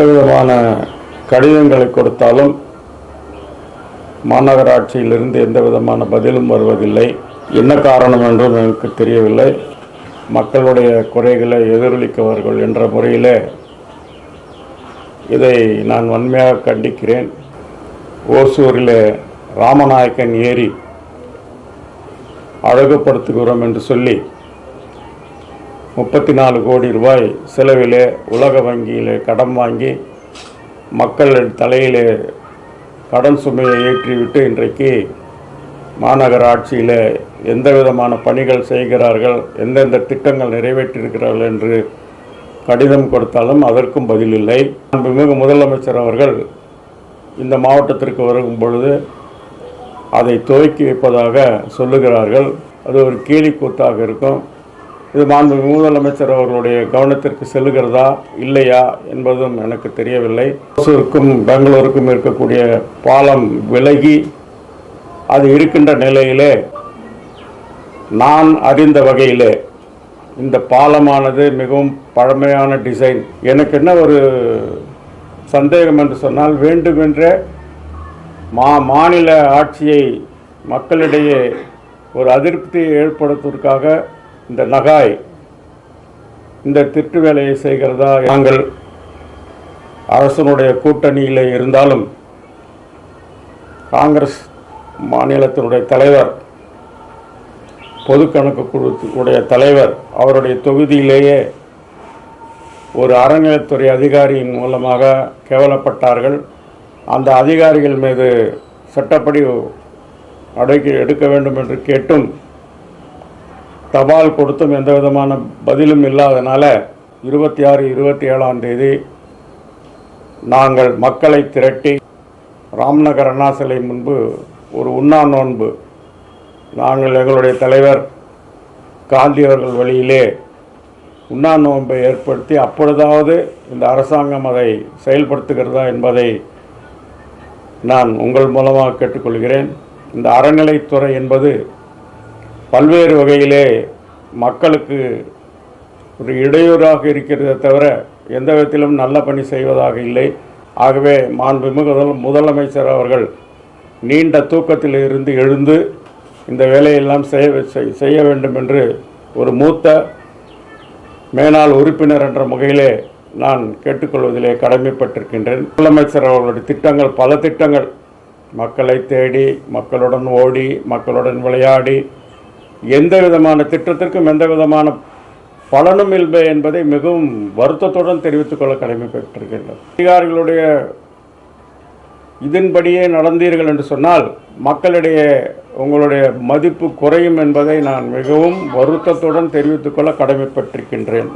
விதமான கடிதங்களை கொடுத்தாலும் மாநகராட்சியிலிருந்து எந்த விதமான பதிலும் வருவதில்லை. என்ன காரணம் என்றும் எனக்கு தெரியவில்லை. மக்களுடைய குறைகளை எதிரொலிக்கவர்கள் என்ற முறையில் இதை நான் வன்மையாக கண்டிக்கிறேன். ஓசூரில் ராமநாயக்கன் ஏரி அழகுபடுத்துகிறோம் என்று சொல்லி 34 கோடி ரூபாய் செலவிலே உலக வங்கியில் கடன் வாங்கி மக்கள் தலையிலே கடன் சுமையை ஏற்றிவிட்டு இன்றைக்கு மாநகராட்சியில் எந்த விதமான பணிகள் செய்கிறார்கள், எந்தெந்த திட்டங்கள் நிறைவேற்றியிருக்கிறார்கள் என்று கடிதம் கொடுத்தாலும் அதற்கும் பதில் இல்லை. மாண்புமிகு முதலமைச்சர் அவர்கள் இந்த மாவட்டத்திற்கு வரும் பொழுது அதை துவக்கி வைப்பதாக சொல்லுகிறார்கள். அது ஒரு கேலிக்கூத்தாக இருக்கும். இது மாண்புமிகு முதலமைச்சர் அவர்களுடைய கவனத்திற்கு செல்லுகிறதா இல்லையா என்பதும் எனக்கு தெரியவில்லை. ஓசூருக்கும் பெங்களூருக்கும் இருக்கக்கூடிய பாலம் விலகி அது இருக்கின்ற நிலையிலே நான் அறிந்த வகையிலே இந்த பாலமானது மிகவும் பழமையான டிசைன். எனக்கு என்ன ஒரு சந்தேகம் என்று சொன்னால், வேண்டுமென்றே மாநில ஆட்சியை மக்களிடையே ஒரு அதிருப்தியை ஏற்படுத்துவதற்காக இந்த நகாய் இந்த திட்டு வேலையை செய்கிறதா? நாங்கள் அரசனுடைய கூட்டணியில் இருந்தாலும் காங்கிரஸ் மாநிலத்தினுடைய தலைவர், பொது கணக்கு குழுவுடைய தலைவர் அவருடைய தொகுதியிலேயே ஒரு அறநிலையத்துறை அதிகாரியின் மூலமாக கேவலப்பட்டார்கள். அந்த அதிகாரிகள் மீது சட்டப்படி நடவடிக்கை எடுக்க வேண்டும் என்று கேட்டும் தபால் கொடுத்தும் எந்த விதமான பதிலும் இல்லாதனால 26, 27ஆம் தேதி நாங்கள் மக்களை திரட்டி ராம்நகர் அண்ணா சிலை முன்பு ஒரு உண்ணா நோன்பு நாங்கள் எங்களுடைய தலைவர் காந்தி அவர்கள் வழியிலே உண்ணா நோன்பை ஏற்படுத்தி அப்பொழுதாவது இந்த அரசாங்கம் அதை செயல்படுத்துகிறதா என்பதை நான் உங்கள் மூலமாக கேட்டுக்கொள்கிறேன். இந்த அறநிலைத்துறை என்பது பல்வேறு வகையிலே மக்களுக்கு ஒரு இடையூறாக இருக்கிறதே தவிர எந்த விதத்திலும் நல்ல பணி செய்வதாக இல்லை. ஆகவே மாண்புமிகு முதலமைச்சர் அவர்கள் நீண்ட தூக்கத்தில் இருந்து எழுந்து இந்த வேலையெல்லாம் செய்ய வேண்டும் என்று ஒரு மூத்த மேனாள் உறுப்பினர் என்ற முறையிலே நான் கேட்டுக்கொள்வதிலே கடமைப்பட்டிருக்கின்றேன். முதலமைச்சர் அவர்களுடைய திட்டங்கள், பல திட்டங்கள், மக்களை தேடி, மக்களுடன் ஓடி, மக்களுடன் விளையாடி, எந்த விதமான திட்டத்திற்கும் எந்த விதமான பலனும் இல்லை என்பதை மிகவும் வருத்தத்துடன் தெரிவித்துக் கொள்ள கடமைப்பட்டிருக்கின்றனர். அதிகாரிகளுடைய இதன்படியே நடந்தீர்கள் என்று சொன்னால் மக்களிடையே உங்களுடைய மதிப்பு குறையும் என்பதை நான் மிகவும் வருத்தத்துடன் தெரிவித்துக் கொள்ள கடமைப்பட்டிருக்கின்றேன்.